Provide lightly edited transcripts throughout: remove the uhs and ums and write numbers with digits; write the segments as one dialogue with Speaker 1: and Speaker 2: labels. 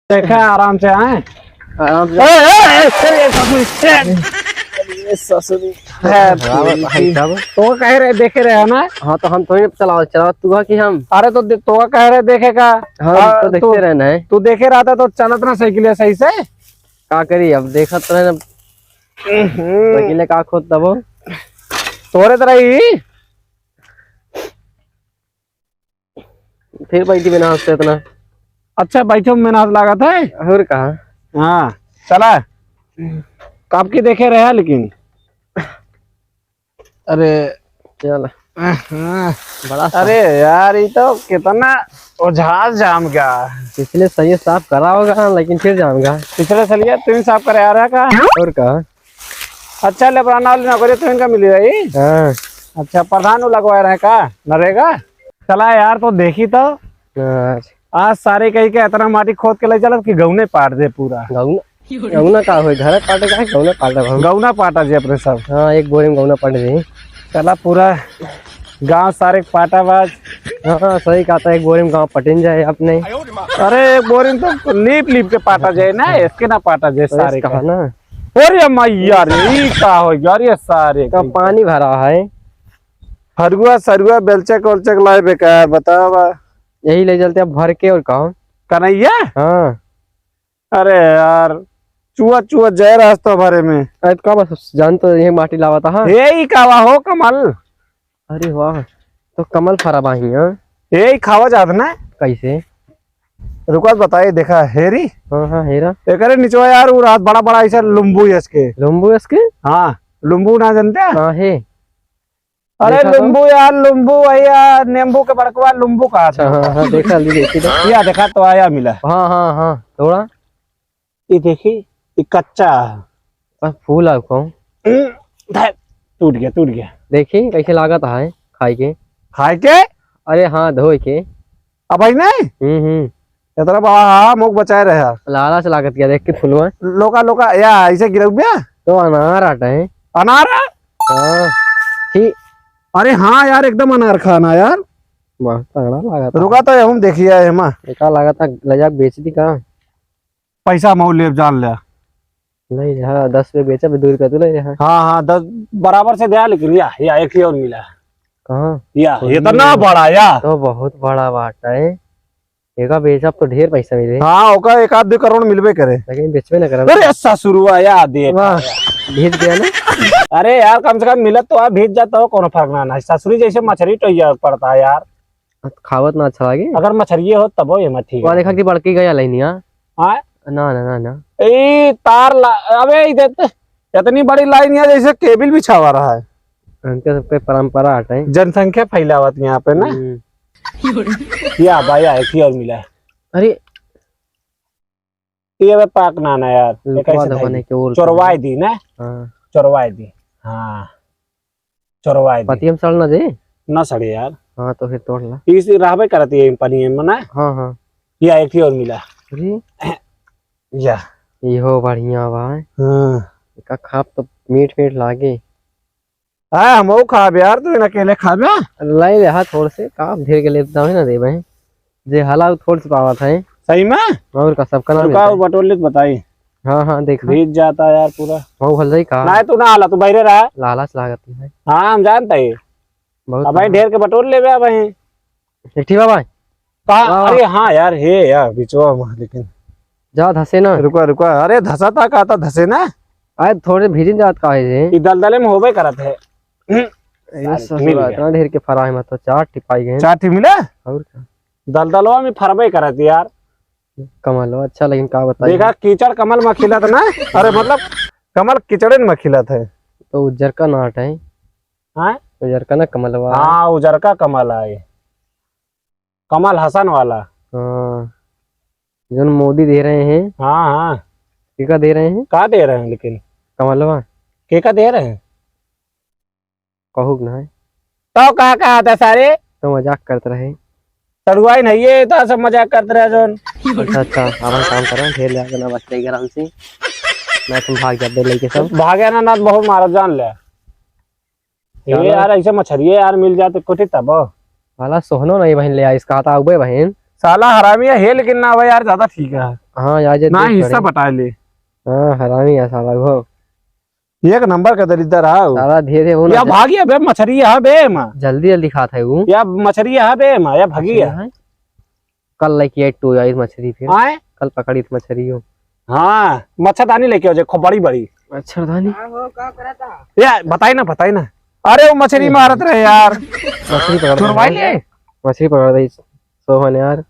Speaker 1: देखा आराम से आए
Speaker 2: आराम से
Speaker 1: ससुरी तो कह रहे देखे रहे है ना।
Speaker 2: हाँ तो हम थोड़ी चला तू कि हम
Speaker 1: अरे तो कह रहे देखेगा।
Speaker 2: हम तो देखते रहना है।
Speaker 1: तू देखे रहा था तो चलत ना साइकिल सही से
Speaker 2: का करी अब देखा तो है साइकिल का खोद दबो
Speaker 1: तोरे तरह ही
Speaker 2: फिर बैठी बिना हंसते इतना।
Speaker 1: अच्छा बैठो में नाथ लागत है
Speaker 2: और कहा
Speaker 1: हाँ चला कब की देखे रहे लेकिन अरे
Speaker 2: चल
Speaker 1: बड़ा अरे यार ये तो कितना जहाज जाम गया।
Speaker 2: पिछले सही साफ करा होगा लेकिन फिर जाऊंगा
Speaker 1: पिछले सलिए तुम साफ करे आ रहा का
Speaker 2: और कहा
Speaker 1: अच्छा लेबराना वाली नौकरी तो इनका मिली रही।
Speaker 2: हाँ
Speaker 1: अच्छा प्रधान लगवाया रहे का नरेगा चला यार तो देखी तो आज सारे कही के इतना माटी खोद के ले चल कि गौने पाट दे पूरा
Speaker 2: गौना का हो घर पाटे का गौना पाटा
Speaker 1: गौना पाटा जी अपने सब।
Speaker 2: हाँ एक बोरी में गौना पाट दी
Speaker 1: चला पूरा गांव सारे पाटाबाज।
Speaker 2: हाँ सही कहा था एक बोरी में गाँव पटिन जाए अपने।
Speaker 1: अरे एक बोरी में तो लीप लीप के पाटा जाए ना इसके ना पाटा जाए सारे
Speaker 2: कहा ना।
Speaker 1: और मैया रे का हो यार ये सारे
Speaker 2: का पानी भरा है
Speaker 1: हरुआ सरुआ बेलचक उलचक लाए बेकार बतावा
Speaker 2: यही ले चलते अब भर के और कहो
Speaker 1: कन्हैया।
Speaker 2: हाँ
Speaker 1: अरे यार चुआ चुआ जय रास्ता भरे में
Speaker 2: का बस जान तो ये माटी लावा था।
Speaker 1: यही कावा हो कमल।
Speaker 2: अरे वाह तो कमल फरा बाही
Speaker 1: यही खावा जात ना
Speaker 2: कैसे
Speaker 1: रुका बताइए देखा हेरी।
Speaker 2: हाँ हाँ हेरा
Speaker 1: एक निचवा यार वो रात बड़ा बड़ा ऐसा लुम्बू इसके
Speaker 2: लुम्बू इसके।
Speaker 1: हाँ लुम्बू ना जानते
Speaker 2: हाँ है।
Speaker 1: अरे लुम्बू यार लुम्बू भैया नींबू के बड़कवा लुम्बू का।
Speaker 2: हाँ हाँ देखा
Speaker 1: या देखा तो आया मिला।
Speaker 2: हाँ हाँ हाँ थोड़ा
Speaker 1: ये देखी ये कच्चा
Speaker 2: फूल है
Speaker 1: टूट गया
Speaker 2: देखी कैसे लागत है खाए के।
Speaker 1: अरे
Speaker 2: हाँ धोए के
Speaker 1: अब भाई नहीं इतना बड़ा हाँ मुख बचाए रहे
Speaker 2: लाला से लागत क्या देख के फूलवा
Speaker 1: लोका लोका या ऐसे गिर गया
Speaker 2: तो अनार आटा है
Speaker 1: अनार है।
Speaker 2: हाँ
Speaker 1: अरे हाँ यार एकदम अनार खाना यार
Speaker 2: तगड़ा लगा था।
Speaker 1: रुका तो हम देखिए हेमा
Speaker 2: का लगा था लजाक बेच दी कहा
Speaker 1: पैसा मऊ ले जान लिया
Speaker 2: नहीं रहा 10 पे बेचा दूर का तो नहीं रहा।
Speaker 1: हाँ 10 बराबर से दिया लेकिन या एक ही और मिला
Speaker 2: कहाँ
Speaker 1: या इतना बड़ा या
Speaker 2: तो बहुत बड़ा बाटा है एक बेचा तो ढेर पैसा मिले।
Speaker 1: हाँ ओका 1-2 करोड़ मिलबे करे
Speaker 2: लेकिन बेचबे ना करे।
Speaker 1: अरे ऐसा शुरू या देख
Speaker 2: भेज दिया ना।
Speaker 1: अरे यार कम से कम मिलत तो आप भेज जाता हो कौन फर्क ना ससुरी जैसे मछली तो पड़ता है यार
Speaker 2: खावत ना अच्छा लगे
Speaker 1: अगर मछली हो तब ये मत ठीक है।
Speaker 2: देखा कि बड़की गया लेनिया ना ना ना ना
Speaker 1: ए तार अबे इतनी बड़ी लाइन है जैसे केबल भी छावा रहा है।
Speaker 2: उनके सबके परंपरा हटे
Speaker 1: जनसंख्या फैलावत यहाँ पे ना या भाई एक ही और मिला है। अरे ये पाक नाना यार चोरवाई दी ना चोरवाई दी। हाँ चोरवाई
Speaker 2: पति हम सड़ ना दे
Speaker 1: ना सड़े यार। हाँ
Speaker 2: तो फिर तोड़ ला
Speaker 1: इस रहबे करती है पनी में ना।
Speaker 2: हाँ हाँ
Speaker 1: या एक ही और मिला।
Speaker 2: अरे
Speaker 1: या
Speaker 2: यो बढ़िया भाई।
Speaker 1: हाँ
Speaker 2: का खाप तो मीठ मीठ लागे।
Speaker 1: हाँ हम खाब यार तू अकेले खाब
Speaker 2: लाई ले हाथ थोड़ से काप ढेर के लेता है ना दे भाई जे हाला थोड़ से पावा था
Speaker 1: सही में
Speaker 2: और का सबका नाम
Speaker 1: बटोले बताई।
Speaker 2: हाँ हाँ देख
Speaker 1: भीज जाता यार पूरा
Speaker 2: वो भल जाई का
Speaker 1: ना तू ना हाला तू बहरे रहा
Speaker 2: लालच लागत है।
Speaker 1: हाँ हम जानता है
Speaker 2: बहुत
Speaker 1: भाई ढेर के बटोल ले भाई
Speaker 2: ठीक बाबा
Speaker 1: कहा। अरे हाँ यार हे यार बिचवा लेकिन जा
Speaker 2: धसे ना
Speaker 1: रुका अरे धसा था का था धसे ना
Speaker 2: आए थोड़े भीजिन जात का है
Speaker 1: दलदले में होबे करत है।
Speaker 2: इतना ढेर के फराई मत तो 4 टिपाई गए
Speaker 1: 4 टी मिला
Speaker 2: और क्या
Speaker 1: दलदलवा में फरबे करत यार।
Speaker 2: कमल अच्छा लेकिन का बताइए
Speaker 1: देखा कीचड़ कमल में खिलत ना। अरे मतलब कमल कीचड़े में खिलत है
Speaker 2: तो उज्जर का नाट है।
Speaker 1: हाँ
Speaker 2: उज्जर का ना कमलवा।
Speaker 1: हाँ उजर का कमल है कमल हसन वाला।
Speaker 2: हाँ जो मोदी दे रहे हैं।
Speaker 1: हाँ हाँ
Speaker 2: केका दे रहे हैं
Speaker 1: का दे रहे हैं लेकिन
Speaker 2: कमलवा
Speaker 1: केका दे रहे हैं
Speaker 2: कहू ना है
Speaker 1: तो कहा था सारे
Speaker 2: तो मजाक करते रहे
Speaker 1: सड़ुआई नहीं है तो सब मजाक करते रहे जोन।
Speaker 2: अच्छा अब काम कर रहे हैं ढेर ले ना बच्चे आराम से मैं तुम भाग जाते लेके सब
Speaker 1: भागे ना बहुत मारा जान ले ये यार ऐसे मछली यार मिल जाते कोठी तब
Speaker 2: वाला सोहनो नहीं बहन ले इसका आता उबे बहन
Speaker 1: साला हरामी है लेकिन ना भाई यार ज्यादा ठीक है।
Speaker 2: हाँ आज
Speaker 1: ना हिस्सा बटा ले।
Speaker 2: हाँ हरामी है साला वो,
Speaker 1: एक नंबर का दरिद्र है वो।
Speaker 2: साला धीरे वो
Speaker 1: या भागी है बे मछली है बे मां,
Speaker 2: जल्दी जल्दी खाता है वो।
Speaker 1: या मछली है बे मां, या भागी है।
Speaker 2: कल लेके आई टू आई मछली, फिर
Speaker 1: आए
Speaker 2: कल पकड़ी थी मछली हो।
Speaker 1: हाँ मच्छरदानी लेके आओ, खूब बड़ी बड़ी।
Speaker 2: मच्छरदानी
Speaker 1: या बताई ना। अरे वो मछली मारत रहे यार,
Speaker 2: मछली पकड़
Speaker 1: छुड़वाई ले।
Speaker 2: मछली पकड़ रही सोहन यार।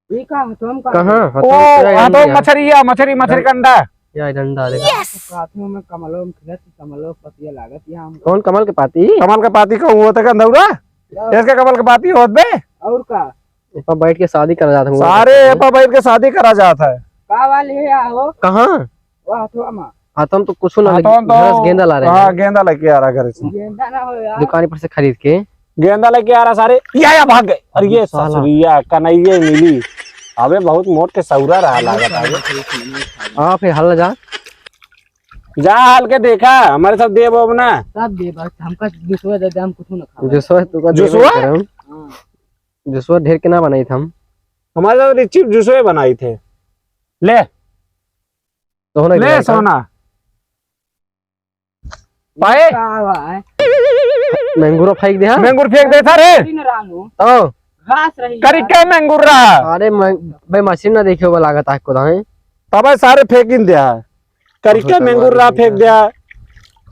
Speaker 2: कहाँ
Speaker 1: ओ हाँ तो मछली कंडा
Speaker 2: या डंडा ले।
Speaker 3: लागत
Speaker 2: कौन कमल के पाती?
Speaker 1: कमल का पाती को हुआ था कंदौरा, इसके कमल का पाती होत बे।
Speaker 3: और का
Speaker 2: इपा बैठ के शादी करा जाता हूँ
Speaker 1: सारे एपा बैठ के शादी करा जाता है।
Speaker 3: का वाले है हो
Speaker 2: कहाँ?
Speaker 3: वाह तो अमा
Speaker 2: हाँ तुम तो कुछ ना
Speaker 1: हाँ, तो हम
Speaker 2: घरस गेंदा ला रहे
Speaker 1: हाँ
Speaker 2: हैं
Speaker 1: गेंदा लेके आ रहा घर से,
Speaker 3: गेंदा ना हो यार।
Speaker 2: दुकान पर से खरीद के।
Speaker 1: गेंदा लेके आ रहा सारे। या भाग गए। अरे ये
Speaker 2: साला।
Speaker 1: ससुरिया कन्हैया मिली। अबे बहुत मोट के सौरा रहा लागत आगे।
Speaker 2: हाँ फिर हल
Speaker 1: जा हाल के देखा हमारे सब देव अब ना।
Speaker 3: सब दे बस हमका दूसरा दे हम कुछ ना खा।
Speaker 2: जुसवा तू का
Speaker 1: जुसवा?
Speaker 3: हां
Speaker 2: जुसवा ढेर के ना बनाई था हम।
Speaker 1: हमारे सब रिची जूसवे बनाई थे। ले
Speaker 2: सोना
Speaker 1: ले सोना पाए
Speaker 3: का हुआ है
Speaker 2: मैंगूरो फेंक दिया।
Speaker 1: मैंगूर फेंक दे था रे।
Speaker 3: दिन रानो
Speaker 2: तो
Speaker 3: घास रही
Speaker 1: करी क्या मैंगूर रहा।
Speaker 2: अरे भाई मशीन ना देखियो वो लागत है खुदा है।
Speaker 1: तब सारे फेंक इन दिया। करी क्या मैंगूर रहा फेंक दिया।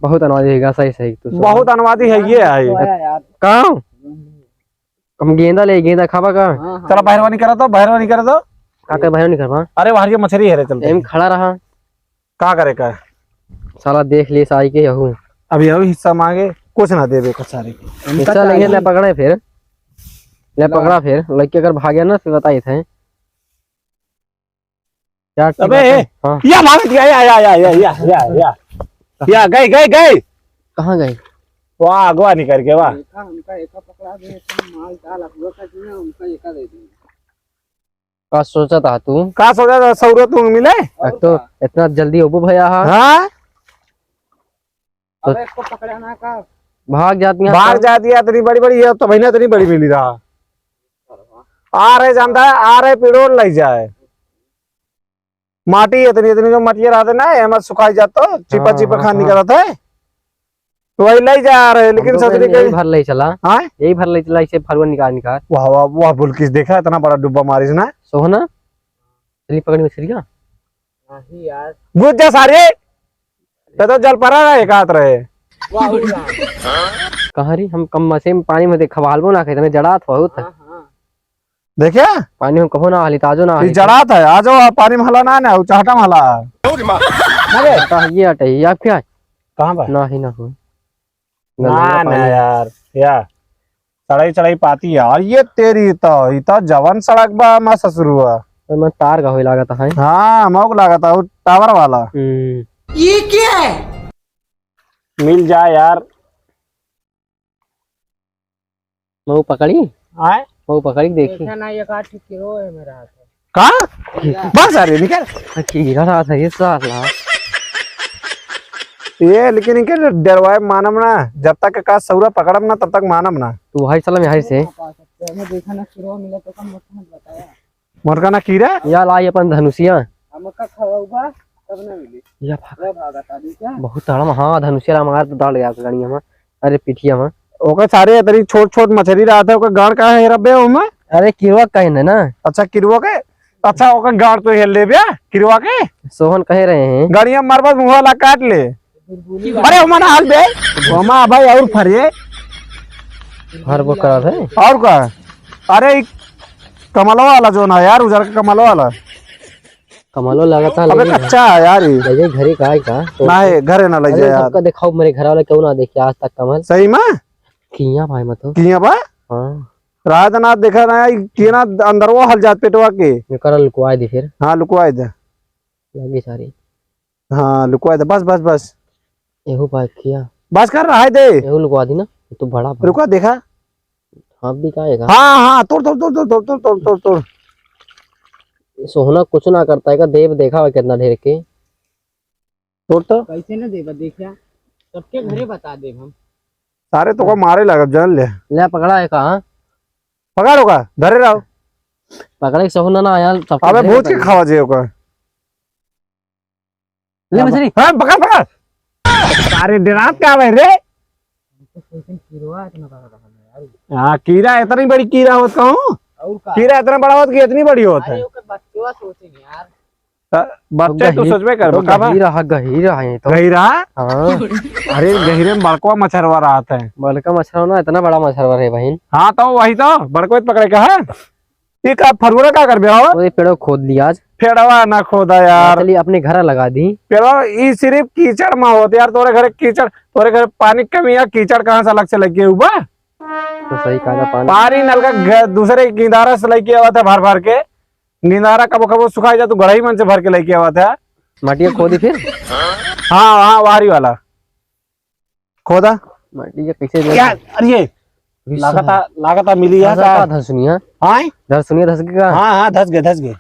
Speaker 2: बहुत अनवादी है सही सही तू
Speaker 1: बहुत अनवादी है ये है।
Speaker 3: यार।
Speaker 2: कहाँ हम गेंदा ले गेंदा खावा का।
Speaker 3: हां
Speaker 1: चलो बहरवानी करा दो बहरवानी करा दो।
Speaker 2: का कर भाई नहीं करवा।
Speaker 1: अरे बाहर ये मछली है रे चलते
Speaker 2: एम खड़ा रहा
Speaker 1: का करे का।
Speaker 2: साला देख लिए साई के हूँ।
Speaker 1: अभी अभी हिस्सा मांगे कुछ ना देवे कुछ सारे।
Speaker 2: हिस्सा लेंगे ले पकड़े फिर ले पकड़ा फिर लड़के अगर भागे ना फिर बताई थे क्या।
Speaker 1: अबे
Speaker 2: हाँ
Speaker 1: या भाग गया या गए
Speaker 2: कहाँ गए?
Speaker 1: वाह अगवा नहीं करके वाह।
Speaker 3: हमका एक पकड़ा दे माल डाल अपलो का जी हमका एक दे दे।
Speaker 2: का सोचा था तू?
Speaker 1: का सोचा था सौरत तुम मिले।
Speaker 2: अब तो इतना जल्दी ओबू भैया
Speaker 1: हाँ
Speaker 3: अब इसको पकड़ना का
Speaker 2: भाग जाती हैं।
Speaker 1: भाग जाती है इतनी बड़ी बड़ी है तो महीना इतनी बड़ी मिली रहा। आ रहे जानता है आ रहे पेड़ों ले जाए माटी इतनी इतनी जो मटिया रहते ना हम सुखाई जाता चिपा
Speaker 2: हाँ,
Speaker 1: चिपा
Speaker 2: हाँ,
Speaker 1: खान
Speaker 2: हाँ।
Speaker 1: निकला था तो वही ले जा रहे लेकिन ससुरी
Speaker 2: यही भर ले चला।
Speaker 1: हाँ
Speaker 2: यही भर ले चला इसे फरवा निकाल।
Speaker 1: वाह वाह वाह बुलकिस देखा इतना बड़ा डुब्बा मारिस ना।
Speaker 2: सोहना चली पकड़ी मछलियाँ
Speaker 3: नहीं यार
Speaker 1: गुज जा सारे तो जल पड़ा रहा एक हाथ रहे।
Speaker 3: वाह
Speaker 2: कहाँ रही हम कम मसे में पानी में देख खवालबो ना खाई जड़ा था बहुत
Speaker 3: हां
Speaker 1: देखिया
Speaker 2: पानी में कहो ना हाली ताजो ना
Speaker 1: ये
Speaker 2: हाली
Speaker 1: जड़ा था आ जाओ पानी में हला ना चाहटा में हला
Speaker 2: ये हटे ये आप क्या
Speaker 1: कहाँ पर
Speaker 2: ना ही ना हो
Speaker 1: ना ना यार या सड़ाई चढ़ाई पाती यार ये तेरी तो जवन सड़क बा मैं ससुर हुआ
Speaker 2: तो मैं तार का होई लागत है।
Speaker 1: हाँ मौक लगा था वो टावर वाला।
Speaker 3: ये क्या है
Speaker 1: मिल जाए यार।
Speaker 2: मैं वो पकड़ी
Speaker 1: आए
Speaker 2: वो पकड़ी देखी
Speaker 3: देखा ना ये काट किलो है मेरा हाथ
Speaker 1: कहाँ बस आ रही निकल
Speaker 2: की गिरा रहा था ये साला।
Speaker 1: ये लेकिन इनके डरवाए मानम ना जब तक का सौरा पकड़म ना तब तक मानम ना।
Speaker 2: तू भाई चला मैं से
Speaker 3: पा सकते हैं मैं देखा ना किलो मिला तो कम मत बताया
Speaker 1: मोरका ना कीरा
Speaker 2: या लाई अपन धनुषिया
Speaker 3: हमका खवाऊगा तब ना मिली
Speaker 2: या
Speaker 3: वो भागा था क्या
Speaker 2: बहुत तड़म। हाँ धनुषिया मार तो दौड़ गया गाड़ी में। अरे पिठिया में
Speaker 1: ओके सारे तरी छोट छोट मछली रहा था ओके गाड़ का है रबे ओमे।
Speaker 2: अरे किरवा कहे ना।
Speaker 1: अच्छा किरवा के अच्छा ओके गाड़ तो हेल ले बिया किरवा के
Speaker 2: सोहन कह रहे हैं
Speaker 1: गाड़िया मारबस मुंह वाला काट ले। अरे हमारा हाल बे हमा भाई और फरिए
Speaker 2: हर वो करा है
Speaker 1: और का। अरे कमलो वाला जो ना यार उधर का कमलो वाला
Speaker 2: कमालो लगाता
Speaker 1: अबे कच्चा है यार ये।
Speaker 2: ले घरे का है का तो
Speaker 1: ना है घरे ना ले
Speaker 2: अरे
Speaker 1: जाए यार।
Speaker 2: सबका दिखाओ मेरे घर वाले क्यों ना देखे आज तक कमल
Speaker 1: सही में
Speaker 2: किया भाई मतलब।
Speaker 1: किया बा
Speaker 2: हाँ
Speaker 1: रात ना देखा ना कि ना अंदर वो हल जात पेटवा के।
Speaker 2: मैं कर लुकवा दी फिर
Speaker 1: हाँ लुकवाए दे
Speaker 2: लगी सारी।
Speaker 1: हाँ लुकवाए दे बस बस बस
Speaker 2: एहू बात किया
Speaker 1: बस कर रहा है दे
Speaker 2: एहू लुकवा दी ना तो बड़ा
Speaker 1: रुका देखा।
Speaker 2: हाँ भी काएगा
Speaker 1: हाँ हाँ तोड़ तोड़ तोड़ तोड़ तोड़ तोड़ तोड़ तोड़ तोड़।
Speaker 2: सोहना कुछ ना करता है का देव देखा हुआ कितना ढेर के
Speaker 1: तोड़ तो
Speaker 3: कैसे ना देबा देखा सबके घरे बता दे हम
Speaker 1: सारे तो को मारे लगा जान ले
Speaker 2: ले पकड़ा है कहा
Speaker 1: पकड़ होगा धरे रहो
Speaker 2: पकड़े सहुना ना यार सब
Speaker 1: अबे भूत के खावा जे ओकर
Speaker 2: ले मछली
Speaker 1: हां पकड़ पकड़ सारे डरात का आवे रे हाँ कीड़ा इतनी बड़ी कीड़ा होत कहूँ कीड़ा इतना बड़ा होत कि इतनी बड़ी होत है बच्चे तू सोच में कर बका
Speaker 2: गहीरा है तो
Speaker 1: गहिरा
Speaker 2: हाँ
Speaker 1: अरे गहिरे में बड़का मछरवा रहत है
Speaker 2: बड़का मछली ना इतना बड़ा मछली है बहन
Speaker 1: हाँ तो वही तो बड़को पकड़े का है ये का फरवरा का कर बिया
Speaker 2: तो ये पेड़ो खोद लिया आज
Speaker 1: पेड़वा ना खोदा यार
Speaker 2: चलिए अपने घर लगा दी
Speaker 1: पेड़वा ये सिर्फ कीचड़ में होते यार तोरे घर कीचड़ तोरे घर पानी की कमी है कीचड़ कहाँ से अलग से लग गया हुआ
Speaker 2: तो सही कहा पानी
Speaker 1: पानी नल का दूसरे गिंदारा से लेके आवा था भर भर के गिंदारा कबो कबो सुखाई जा तू गढ़ई मन से भर के लेके आवा था
Speaker 2: मटिया खोदी फिर
Speaker 1: हाँ हाँ वारी वाला खोदा
Speaker 2: मटिया कैसे
Speaker 1: क्या अरे लागता मिली है का
Speaker 2: धसुनिया
Speaker 1: हाँ
Speaker 2: धसुनिया धस गया
Speaker 1: हाँ हाँ धस गए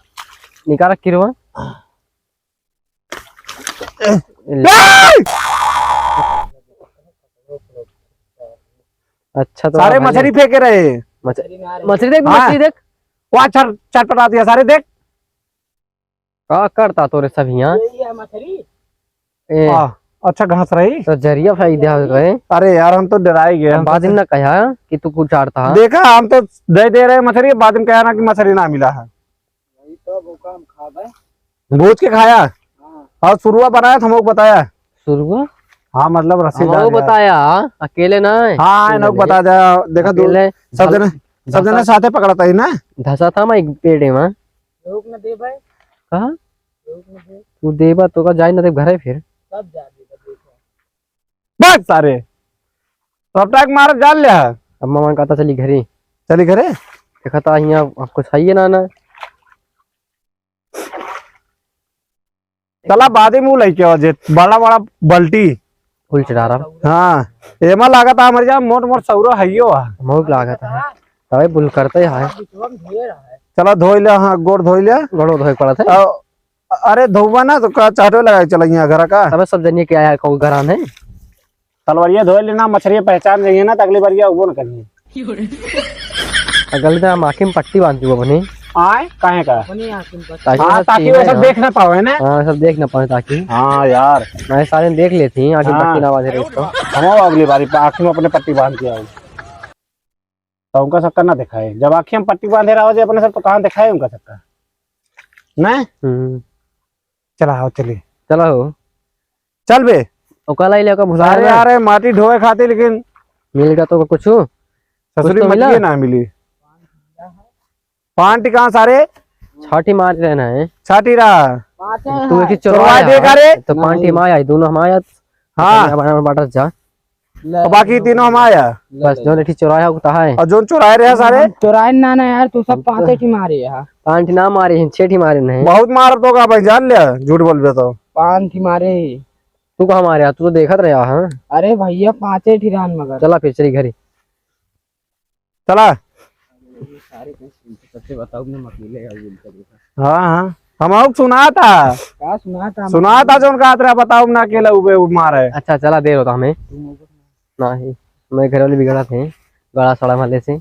Speaker 2: निकाल किरवा अच्छा तो
Speaker 1: सारे मछली फेंके रहे
Speaker 2: मछली देख
Speaker 1: हाँ।
Speaker 2: मछली देख
Speaker 1: वहाँ चटपटा दिया सारे देख
Speaker 2: का करता तोरे सब यहाँ ए
Speaker 1: अच्छा घास रही
Speaker 2: तो जरिया फेंक दिया गए
Speaker 1: अरे यार हम तो डराई गए हम
Speaker 2: बाद में ना कहा कि तू कुछ चाड़ता है
Speaker 1: देखा हम तो दे रहे मछली बाद में कहा ना कि मछली ना मिला है भूज के खाया और सुरुआ बनाया था हमको बताया
Speaker 2: सुरुआ
Speaker 1: हाँ मतलब रस्सी
Speaker 2: हमको बताया अकेले ना
Speaker 1: हाँ इनको बता दिया देखा
Speaker 2: अकेले
Speaker 1: सब जने साथे पकड़ता ही ना
Speaker 2: धसा था मैं एक पेड़ में कहा तू देबा तो का जाए ना देव घरे फिर
Speaker 1: बस सारे सब टाक मार जान लिया
Speaker 2: अब मामा कहता चली घरे
Speaker 1: चली घरे
Speaker 2: देखा था यहाँ आपको चाहिए ना
Speaker 1: चला बाद में लेके आओ जे बड़ा बड़ा बल्टी
Speaker 2: फूल चढ़ा रहा
Speaker 1: हाँ एमा लागत है हमारे जहाँ मोट मोट सौरो हइयो
Speaker 2: बहुत लागत है तभी बुल करते है
Speaker 1: चला धोई ले हाँ गोड़ धोई ले
Speaker 2: गड़ो धोए पड़ा था
Speaker 1: अरे धोबा ना तो का चाटो लगा चला यहाँ घर का
Speaker 2: तब सब जनिए क्या है कौन घरान है
Speaker 1: तलवारिया धोए लेना मछलियाँ पहचान जाइए ना तो अगली बार वो न करिए
Speaker 2: अगल में हम आँखें में पट्टी बांधती हूँ अपनी
Speaker 1: आए काहे का
Speaker 2: ताकि
Speaker 1: ताकि वो सब देख ना पावे ना
Speaker 2: हाँ सब देख ना पाए ताकि
Speaker 1: हाँ यार
Speaker 2: मैं सारे देख लेती आगे पट्टी ना बांधे रहे इसको
Speaker 1: हम अगली बारी आँखी में अपने पट्टी बांध के आओ तो उनका सबका ना दिखाए जब आँखी में पट्टी बांधे रहो अपने सब तो कहाँ दिखाए उनका सबका नहीं चला आओ चलिए
Speaker 2: चलो
Speaker 1: चल बे
Speaker 2: तो कल आई लेकर भुला
Speaker 1: अरे यार माटी ढोए खाती लेकिन
Speaker 2: मिल गया तो कुछ
Speaker 1: ससुरी
Speaker 2: तो मिला?
Speaker 1: मछली ना मिली पान टिका सारे
Speaker 2: छाटी मार रहना है
Speaker 1: छाटी रहा
Speaker 2: तू एक
Speaker 1: चोरवा देख अरे
Speaker 2: तो पांटी में आया दोनों हम आया
Speaker 1: हाँ
Speaker 2: बाटा जा
Speaker 1: और बाकी तीनों हम आया
Speaker 2: बस जो नेठी चोराया होता है
Speaker 1: और जो चुराए रहे सारे
Speaker 3: चौराहे ना ना यार तू सब पांचे की मारे यार
Speaker 2: पांटी ना मारे हैं छेठी मारे नहीं
Speaker 1: बहुत मार तो का भाई जान लिया झूठ बोल बे तो
Speaker 3: पांच ही मारे
Speaker 2: तू कहाँ मारे तू तो देखत रहा हाँ
Speaker 3: अरे भैया पांचे ठिरान मगर
Speaker 2: चला फिर चली घरी
Speaker 1: चला
Speaker 3: बताओ
Speaker 1: हाँ हाँ हम सुना था
Speaker 3: क्या
Speaker 1: सुना था जो उनका आतरा बताओ ना अकेला उबे मारे
Speaker 2: अच्छा चला देर होता हमें नहीं मैं घर वाले बिगड़ा थे गड़ा सड़ा वाले से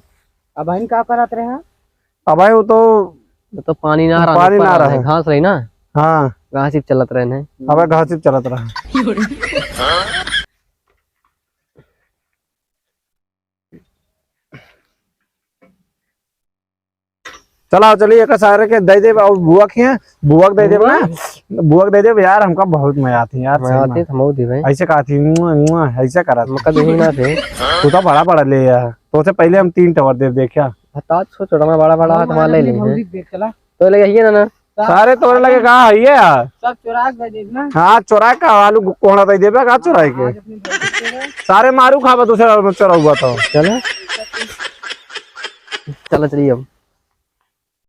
Speaker 3: अब इन क्या करत रहे हैं
Speaker 1: अब भाई वो
Speaker 2: तो पानी ना रहा
Speaker 1: पानी ना रहा
Speaker 2: घास रही ना
Speaker 1: हाँ
Speaker 2: घास ही चलत रहे हैं
Speaker 1: अब घास सिर्फ चलत रहा चलाओ चलिए एक सारे के दे दे और बुआ के बुआक दे दे ना बुआक दे दे यार हमका बहुत मजा आती यार
Speaker 2: मैं आती थमो दी भाई
Speaker 1: ऐसे कहा थी ऐसे करा था
Speaker 2: मक्का दही ना थे
Speaker 1: तू तो बड़ा बड़ा ले यार तो से पहले हम 3 टावर दे देखा
Speaker 2: बता छोटा मैं बड़ा बड़ा हाथ ले लिए
Speaker 3: देख चला
Speaker 2: तो ले गई ना
Speaker 1: सारे तोड़े लगे कहा है ये यार
Speaker 3: सब चुरा के दे ना
Speaker 1: हाँ चुरा का आलू कोहड़ा दे देबे का चुराए के सारे मारू खाबा दूसरा चुरा हुआ तो
Speaker 2: चलो चलो चलिए अब